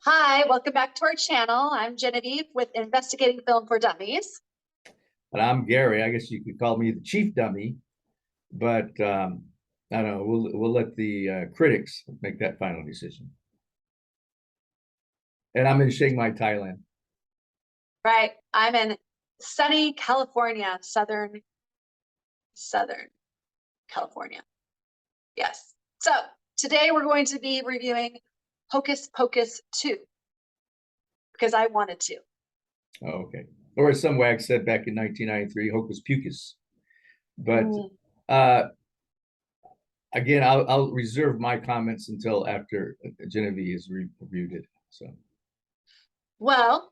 Hi, welcome back to our channel. I'm Genevieve with Investigating Film for Dummies. And I'm Gary. I guess you could call me the chief dummy, but I don't know. We'll let the critics make that final decision. And I'm in Chiang Mai, Thailand. Right, I'm in sunny California, Southern California. Yes. So today we're going to be reviewing Hocus Pocus 2 because I wanted to. Oh, okay. Or as some wag said back in 1993, Hocus Pocus. But again, I'll reserve my comments until after Genevieve has reviewed it. So, well,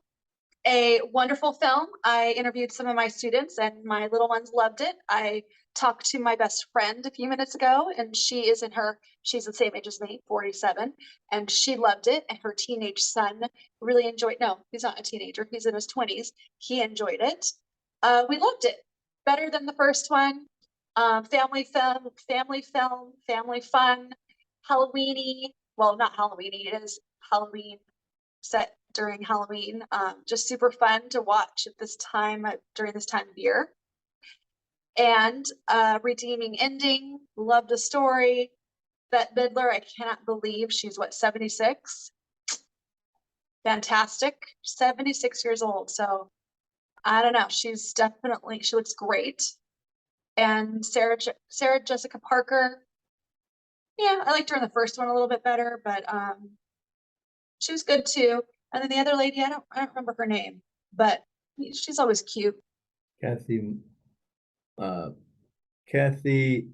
a wonderful film. I interviewed some of my students and my little ones loved it. I talked to my best friend a few minutes ago and she's the same age as me, 47, and she loved it. And her teenage son really enjoyed, no, he's not a teenager, he's in his 20s. He enjoyed it. We loved it. Better than the first one. Family film, family fun, Halloweeny. Well, not Halloweeny, it is Halloween set during Halloween. Just super fun to watch at this time during this time of year. And redeeming ending. Love the story. Bette Midler, I cannot believe she's what, 76? Fantastic. 76 years old. So I don't know. She looks great. And Sarah Jessica Parker. Yeah, I liked her in the first one a little bit better, but she was good too. And then the other lady, I don't remember her name, but she's always cute. Kathy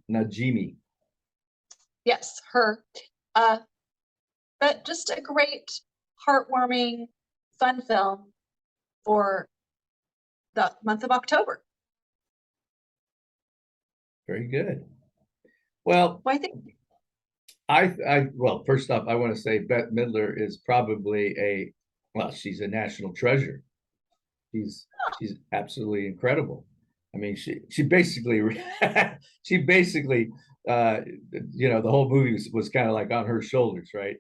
Najimy. Yes, her. But just a great, heartwarming, fun film for the month of October. Very good. Well, I think well, first off, I want to say Bette Midler is probably she's a national treasure. She's absolutely incredible. I mean, she basically the whole movie was kind of like on her shoulders, right?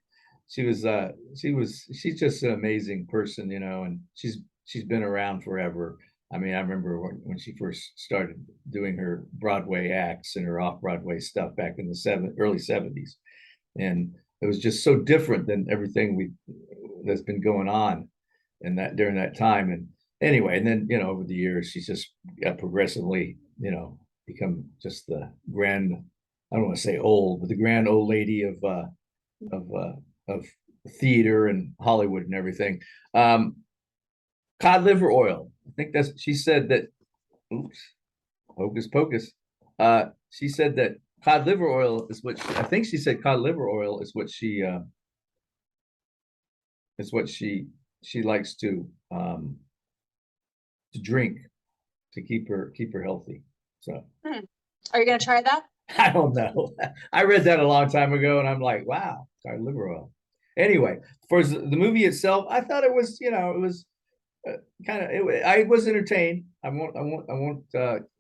She's just an amazing person, and she's been around forever. I mean, I remember when she first started doing her Broadway acts and her off-Broadway stuff back in the early 70s. And it was just so different than everything that's been going on during that time. And anyway, and then over the years she's just got progressively become just the grand, I don't want to say old, but the grand old lady of theater and Hollywood and everything. Cod liver oil, I think she said that, oops, Hocus Pocus, she said that cod liver oil is what I think she said cod liver oil is what she likes to drink to keep her healthy. So Are you gonna try that? I don't know. I read that a long time ago and I'm like, wow, cod liver oil. Anyway, for the movie itself, I thought it was, it was I was entertained. I won't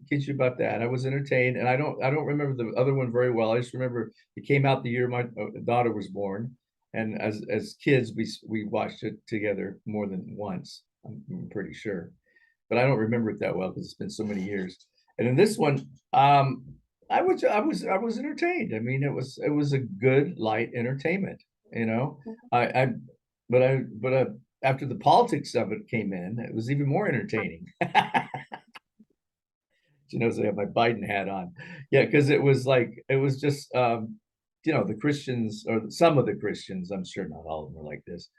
kid you about that. I was entertained, and I don't remember the other one very well. I just remember it came out the year my daughter was born, and as kids we watched it together more than once. I'm pretty sure, but I don't remember it that well because it's been so many years. And in this one, I was entertained. I mean, it was a good light entertainment. But after the politics of it came in, it was even more entertaining. She knows I have my Biden hat on. Yeah, because it was just the Christians, or some of the Christians, I'm sure not all of them are like this,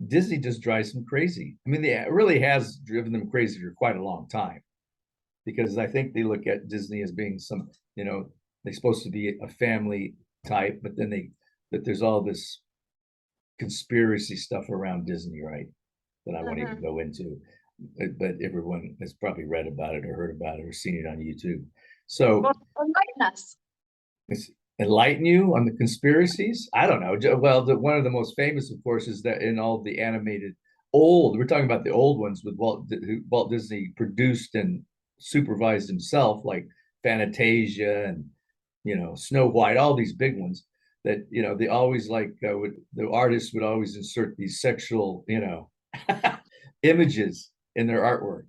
Disney just drives them crazy. I mean, it really has driven them crazy for quite a long time, because I think they look at Disney as being they're supposed to be a family type, but there's all this conspiracy stuff around Disney, right? That I won't even go into, but everyone has probably read about it or heard about it or seen it on YouTube. So enlighten us. Enlighten you on the conspiracies? I don't know. Well, one of the most famous, of course, is that in all the animated we're talking about the old ones with Walt Disney produced and supervised himself, like Fantasia and Snow White, all these big ones. that, you know, they always like the artists would always insert these sexual, you know, images in their artwork.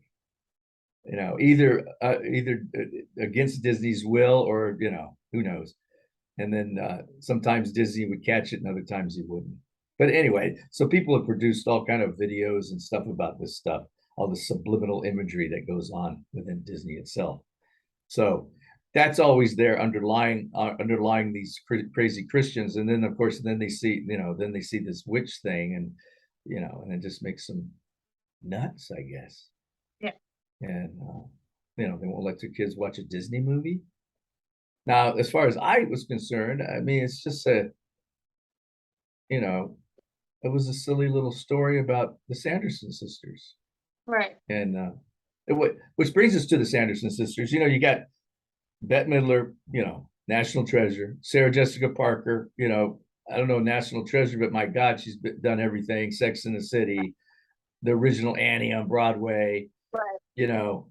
You know, either against Disney's will, or, you know, who knows. And then sometimes Disney would catch it and other times he wouldn't. But anyway, so people have produced all kind of videos and stuff about this stuff, all the subliminal imagery that goes on within Disney itself. So that's always there underlying these crazy Christians. And then of course, then they see, you know, then they see this witch thing, and, you know, and it just makes them nuts, I guess. Yeah. And you know, they won't let their kids watch a Disney movie. Now, as far as I was concerned, I mean, it's just you know, it was a silly little story about the Sanderson sisters. Right. And which brings us to the Sanderson sisters. You know, you got Bette Midler, you know, national treasure. Sarah Jessica Parker, you know, I don't know, national treasure, but my God, she's done everything. Sex in the City, the original Annie on Broadway. Right. You know,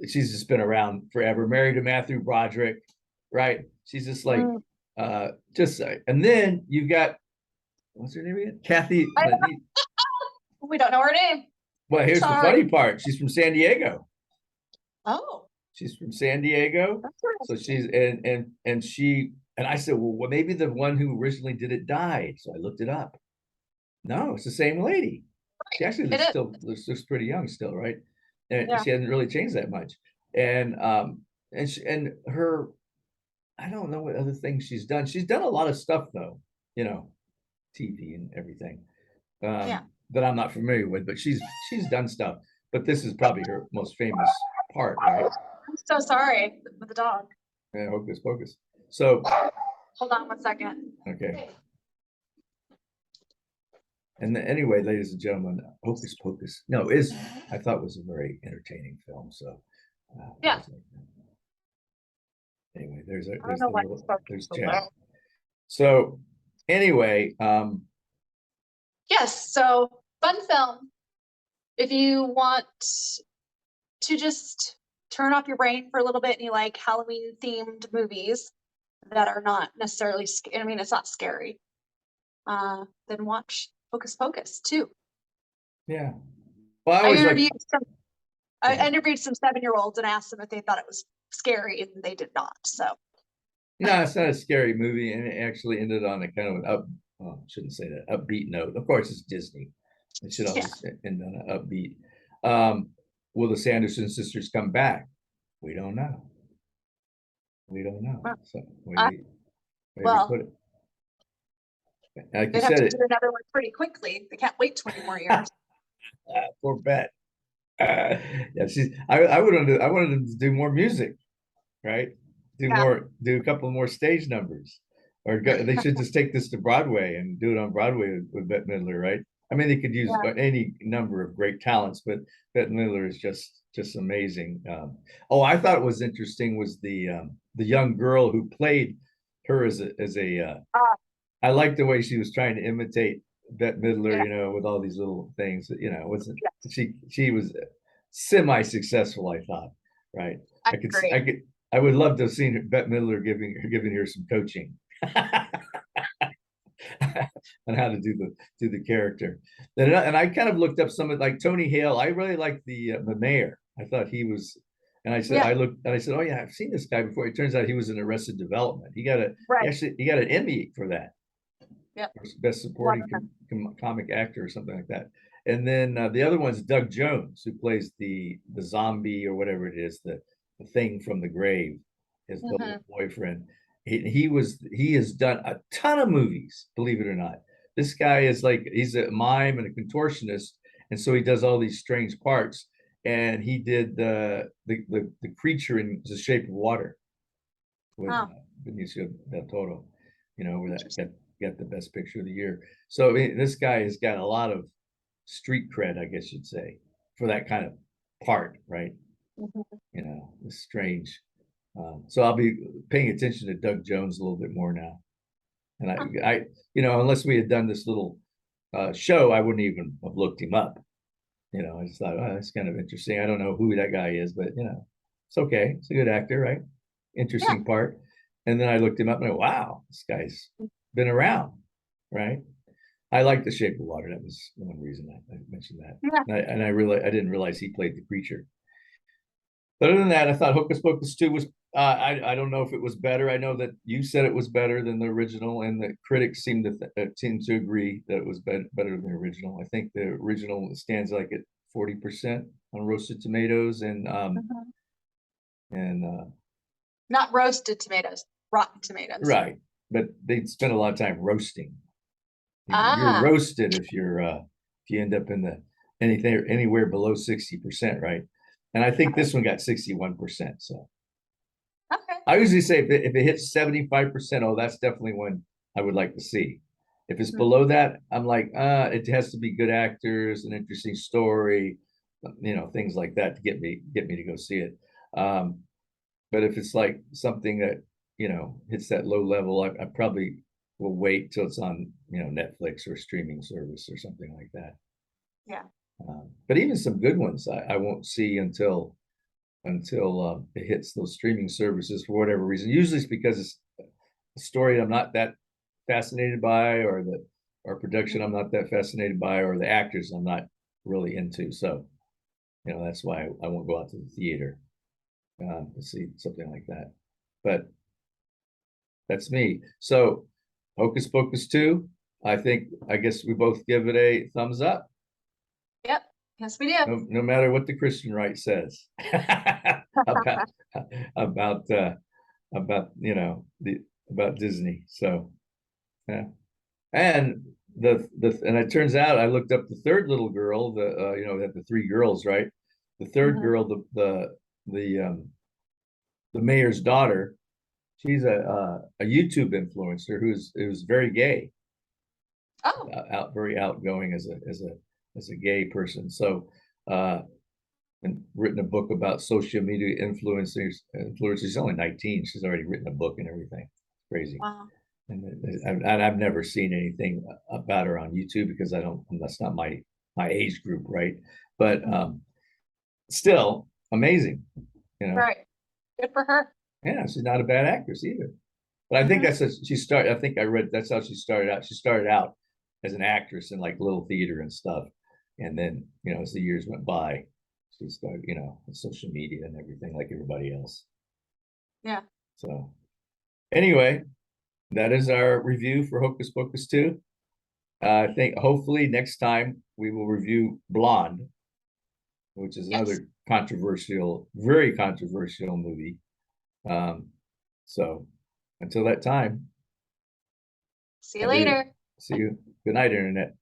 she's just been around forever. Married to Matthew Broderick, right? She's just like, and then you've got, what's her name again? Kathy. We don't know her name. Well, here's the funny part. She's from San Diego. Oh. She's from San Diego. So she's and I said, well, maybe the one who originally did it died. So I looked it up. No, it's the same lady. She actually looks pretty young still, right? And she hasn't really changed that much. And her, I don't know what other things she's done. She's done a lot of stuff though, you know, TV and everything. That I'm not familiar with, but she's done stuff. But this is probably her most famous part, right? I'm so sorry with the dog. Yeah, Hocus Pocus. So hold on 1 second. Okay. And anyway, ladies and gentlemen, Hocus Pocus. No, I thought was a very entertaining film. So yeah. Anyway, there's Chad. So anyway, yes, so fun film. If you want to just turn off your brain for a little bit and you like Halloween themed movies that are not necessarily, I mean, it's not scary, then watch Hocus Pocus too. Yeah. Well, I interviewed some 7-year-olds and asked them if they thought it was scary, and they did not. So no, it's not a scary movie, and it actually ended on a kind of an shouldn't say that, upbeat note. Of course, it's Disney. It should always end on an upbeat. Will the Sanderson sisters come back? We don't know. We don't know. So maybe put it. Like they'd have to do another one pretty quickly. They can't wait 20 more years. Poor Bette. Yeah, I wanted them to do more music, right? Do a couple more stage numbers, or they should just take this to Broadway and do it on Broadway with Bette Midler, right? I mean, they could use any number of great talents, but Bette Midler is just amazing. I thought it was interesting was the young girl who played her as a. I liked the way she was trying to imitate Bette Midler, you know, with all these little things. You know, she was semi-successful, I thought, right? I would love to have seen Bette Midler giving her some coaching on how to do the character. And I kind of looked up some of, like, Tony Hale. I really liked the mayor. I thought he was, and I said, oh yeah, I've seen this guy before. It turns out he was in Arrested Development. He got an Emmy for that. Best supporting comic actor or something like that. And then the other one's Doug Jones, who plays the zombie or whatever it is, the thing from the grave, his little boyfriend. He has done a ton of movies, believe it or not. This guy is like, he's a mime and a contortionist, and so he does all these strange parts. And he did the creature in The Shape of Water with Benicio del Toro, you know, where that got the best picture of the year. So I mean, this guy has got a lot of street cred, I guess you'd say, for that kind of part, right? You know, it's strange. So I'll be paying attention to Doug Jones a little bit more now. And I you know, unless we had done this little show, I wouldn't even have looked him up. You know, I just thought, oh, that's kind of interesting. I don't know who that guy is, but you know, it's okay. It's a good actor, right? Interesting part. And then I looked him up and I went, wow, this guy's been around, right? I like The Shape of Water. That was one reason I mentioned that. Yeah. And I didn't realize he played the creature. But other than that, I thought Hocus Pocus 2 was I don't know if it was better. I know that you said it was better than the original, and the critics seem to agree that it was better than the original. I think the original stands like at 40% on Roasted Tomatoes, Mhm. and Not roasted tomatoes, rotten tomatoes. right, but they spent a lot of time roasting. You're Ah, roasted if you end up in the anything anywhere below 60%, right? And I think this one got 61%. So okay. I usually say if it hits 75%, oh, that's definitely one I would like to see. If it's Mhm. below that, I'm like, it has to be good actors, an interesting story, things like that to get me to go see it. Um, but if it's like something that, hits that low level, I probably will wait till it's on, Netflix or streaming service or something like that. Yeah. But even some good ones I won't see until it hits those streaming services for whatever reason. Usually it's because it's a story I'm not that fascinated by, or the or production I'm not that fascinated by, or the actors I'm not really into. So, that's why I won't go out to the theater to see something like that. But that's me. So, Hocus Pocus 2, I guess we both give it a thumbs up. Yep. Yes, we do. No matter what the Christian right says about about about about Disney. So yeah, and and it turns out I looked up the third little girl. Had the three girls, right? The third Mhm. girl, the mayor's daughter. She's a YouTube influencer who's very gay, Oh, very outgoing as a gay person. So and written a book about social media influencers. She's only 19. She's already written a book and everything. Crazy. wow. And I've never seen anything about her on YouTube because I don't. That's not my age group, right? But still amazing. Right. Good for her. Yeah, she's not a bad actress either. But I think Mhm. she started. I think I read that's how she started out. She started out as an actress in like little theater and stuff, and then as the years went by, she started with social media and everything like everybody else. Yeah. So anyway, that is our review for Hocus Pocus 2. I think hopefully next time we will review Blonde, which is Yes. another very controversial movie. Um, so until that time, See you I bid later. see you. Good night, Internet.